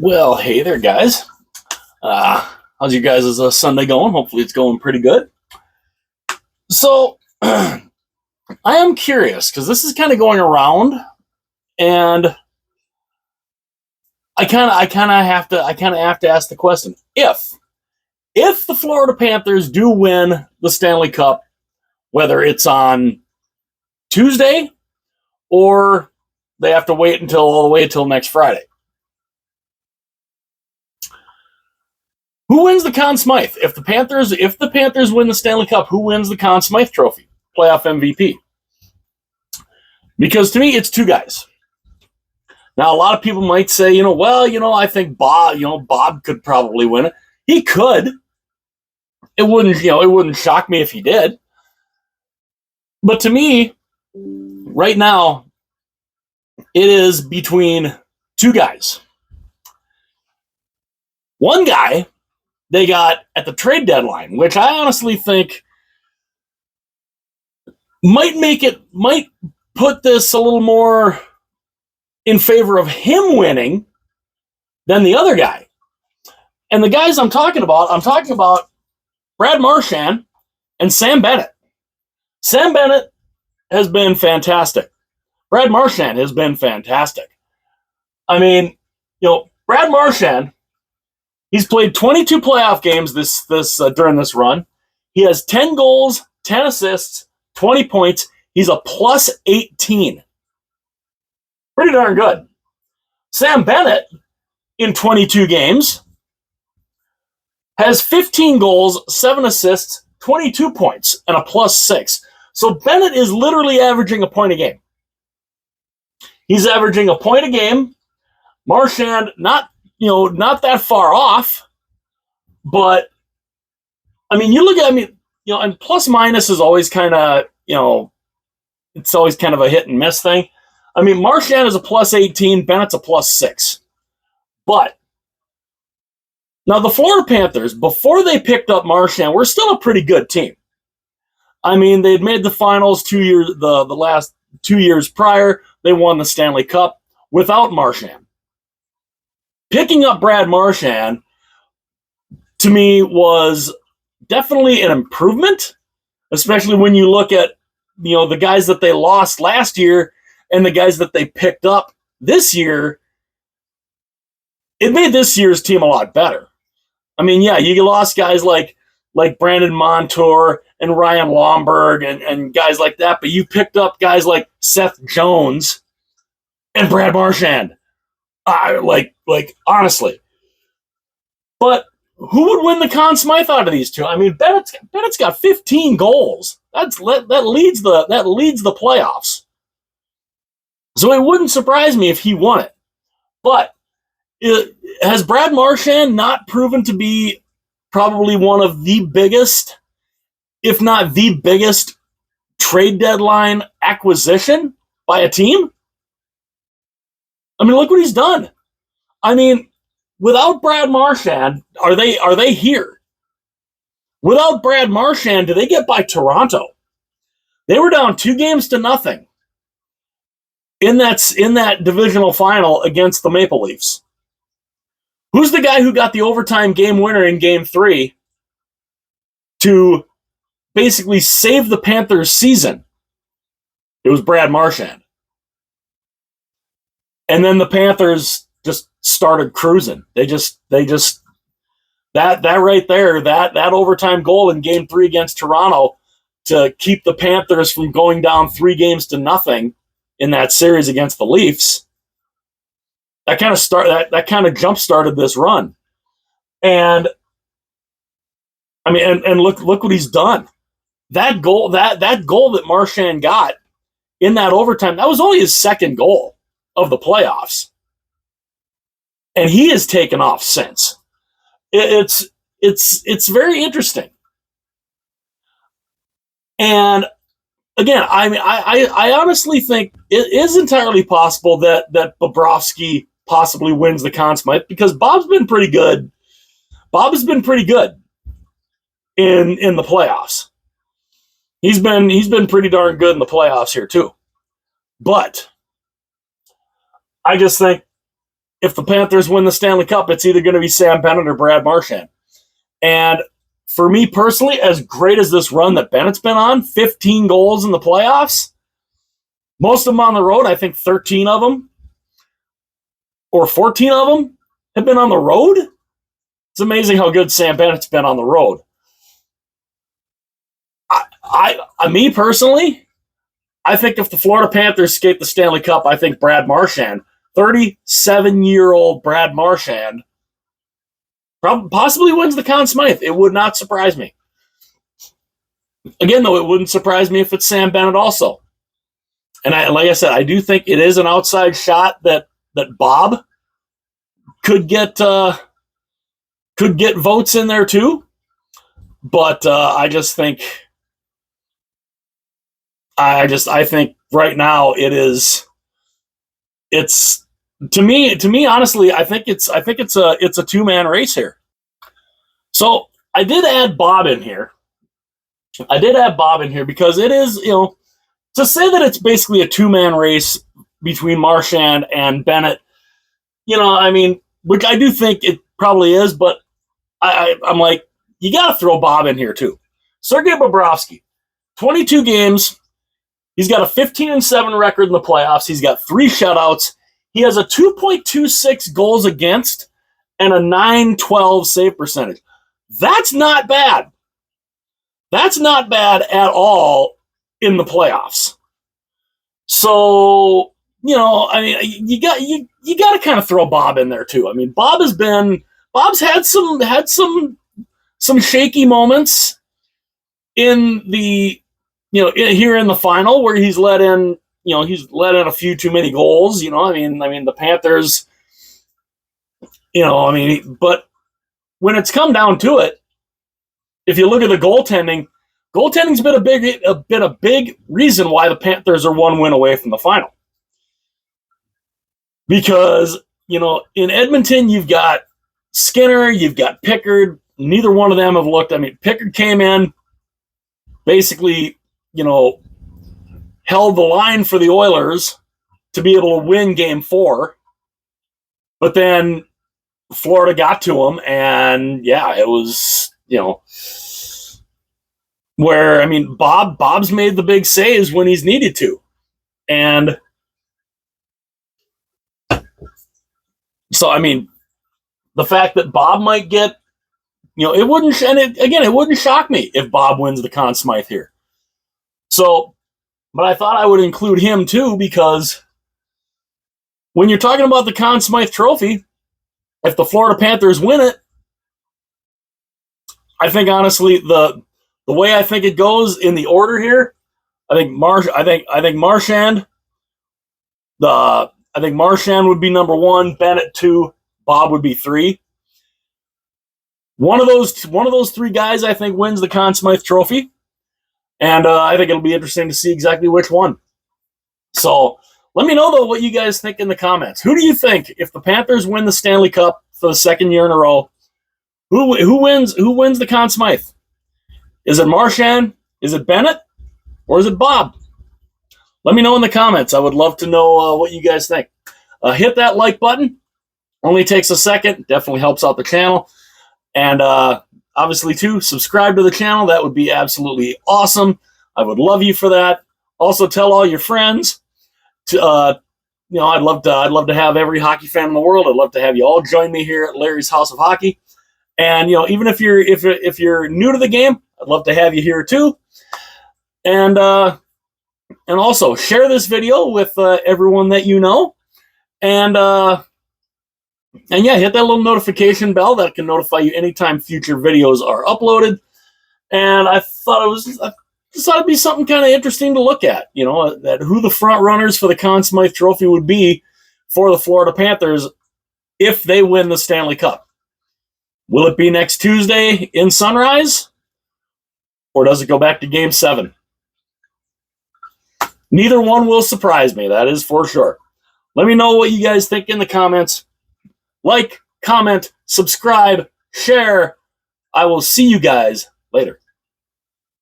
Well, hey there, guys. How's you guys' Sunday going? Hopefully, it's going pretty good. So, I am curious because this is kind of going around, and I kind of have to ask the question: if the Florida Panthers do win the Stanley Cup, whether it's on Tuesday or they have to wait until all the way until next Friday. Who wins the Conn Smythe? If the Panthers win the Stanley Cup, who wins the Conn Smythe Trophy? Playoff MVP. Because to me, it's two guys. Now, a lot of people might say, I think Bob could probably win it. He could. It wouldn't shock me if he did. But to me, right now, it is between two guys. One guy they got at the trade deadline, which I honestly think might put this a little more in favor of him winning than the other guy. And the guys I'm talking about Brad Marchand and Sam Bennett. Sam Bennett has been fantastic. Brad Marchand has been fantastic. I mean, Brad Marchand, he's played 22 playoff games during this run. He has 10 goals, 10 assists, 20 points. He's a plus 18. Pretty darn good. Sam Bennett, in 22 games, has 15 goals, 7 assists, 22 points, and a plus 6. So Bennett is literally averaging a point a game. He's averaging a point a game. Marchand, not that far off, but you look at and plus minus is always kind of, it's always kind of a hit and miss thing. Marchand is a plus 18, Bennett's a plus 6. But now the Florida Panthers, before they picked up Marchand, were still a pretty good team. They'd made the finals the last 2 years prior. They won the Stanley Cup without Marchand. Picking up Brad Marchand, to me, was definitely an improvement, especially when you look at, the guys that they lost last year and the guys that they picked up this year. It made this year's team a lot better. You lost guys like Brandon Montour and Ryan Lomberg and guys like that, but you picked up guys like Seth Jones and Brad Marchand. Honestly. But who would win the Conn Smythe out of these two? Bennett's got 15 goals. That leads the playoffs. So it wouldn't surprise me if he won it. But has Brad Marchand not proven to be probably one of the biggest, if not the biggest, trade deadline acquisition by a team? Look what he's done. Without Brad Marchand, are they here? Without Brad Marchand, do they get by Toronto? They were down 2-0 in that divisional final against the Maple Leafs. Who's the guy who got the overtime game winner in Game 3 to basically save the Panthers' season? It was Brad Marchand. And then the Panthers just started cruising. They just that right there, that overtime goal in Game 3 against Toronto to keep the Panthers from going down 3-0 in that series against the Leafs. That kind of jump started this run. And look what he's done. That goal that Marchand got in that overtime, that was only his second goal of the playoffs. And he has taken off since. It's very interesting. And again, I honestly think it is entirely possible that Bobrovsky possibly wins the Conn Smythe because Bob's been pretty good. Bob has been pretty good in the playoffs. He's been pretty darn good in the playoffs here too. But I just think if the Panthers win the Stanley Cup, it's either going to be Sam Bennett or Brad Marchand. And for me personally, as great as this run that Bennett's been on, 15 goals in the playoffs, most of them on the road, I think 13 of them or 14 of them have been on the road. It's amazing how good Sam Bennett's been on the road. Me personally, I think if the Florida Panthers skate the Stanley Cup, I think Brad Marchand, 37-year-old Brad Marchand, possibly wins the Conn Smythe. It would not surprise me. Again, though, it wouldn't surprise me if it's Sam Bennett also. And like I said, I do think it is an outside shot that Bob could get votes in there too. But I think right now it's to me honestly, I think it's a two-man race here. So I did add Bob in here. Because it is, to say that it's basically a two-man race between Marchand and Bennett, which I do think it probably is, but I'm like, you got to throw Bob in here too. Sergei Bobrovsky, 22 games. He's got a 15-7 record in the playoffs. He's got 3 shutouts. He has a 2.26 goals against and a .912 save percentage. That's not bad. That's not bad at all in the playoffs. So, you got to kind of throw Bob in there too. I mean, Bob's had some shaky moments in the, here in the final where he's let in a few too many goals. The Panthers, but when it's come down to it, if you look at the goaltending's been a big reason why the Panthers are 1 win away from the final. Because, in Edmonton, you've got Skinner, you've got Pickard. Neither one of them have looked. Pickard came in, basically, held the line for the Oilers to be able to win Game 4. But then Florida got to him, and, it was, where, Bob's made the big saves when he's needed to. And so, the fact that Bob might get, it wouldn't shock me if Bob wins the Conn Smythe here. So, but I thought I would include him too, because when you're talking about the Conn Smythe Trophy, if the Florida Panthers win it, I think honestly the way I think it goes in the order here, I think Marchand would be number 1, Bennett 2, Bob would be 3. One of those 3 guys I think wins the Conn Smythe Trophy, and I think it'll be interesting to see exactly which one. So let me know though what you guys think in the comments. Who do you think, if the Panthers win the Stanley Cup for the 2nd year in a row, who wins the Conn Smythe? Is it Marchand? Is it Bennett? Or is it Bob? Let me know in the comments. I would love to know what you guys think. Hit that like button. Only takes a second. Definitely helps out the channel. And obviously, too, subscribe to the channel. That would be absolutely awesome. I would love you for that. Also, tell all your friends. I'd love to have every hockey fan in the world. I'd love to have you all join me here at Larry's House of Hockey. And even if you're new to the game, I'd love to have you here too. And also share this video with everyone that you know. And hit that little notification bell that can notify you anytime future videos are uploaded. And I thought it'd be something kind of interesting to look at, that who the front runners for the Conn Smythe Trophy would be for the Florida Panthers if they win the Stanley Cup. Will it be next Tuesday in Sunrise? Or does it go back to Game 7? Neither one will surprise me, that is for sure. Let me know what you guys think in the comments. Like, comment, subscribe, share. I will see you guys later.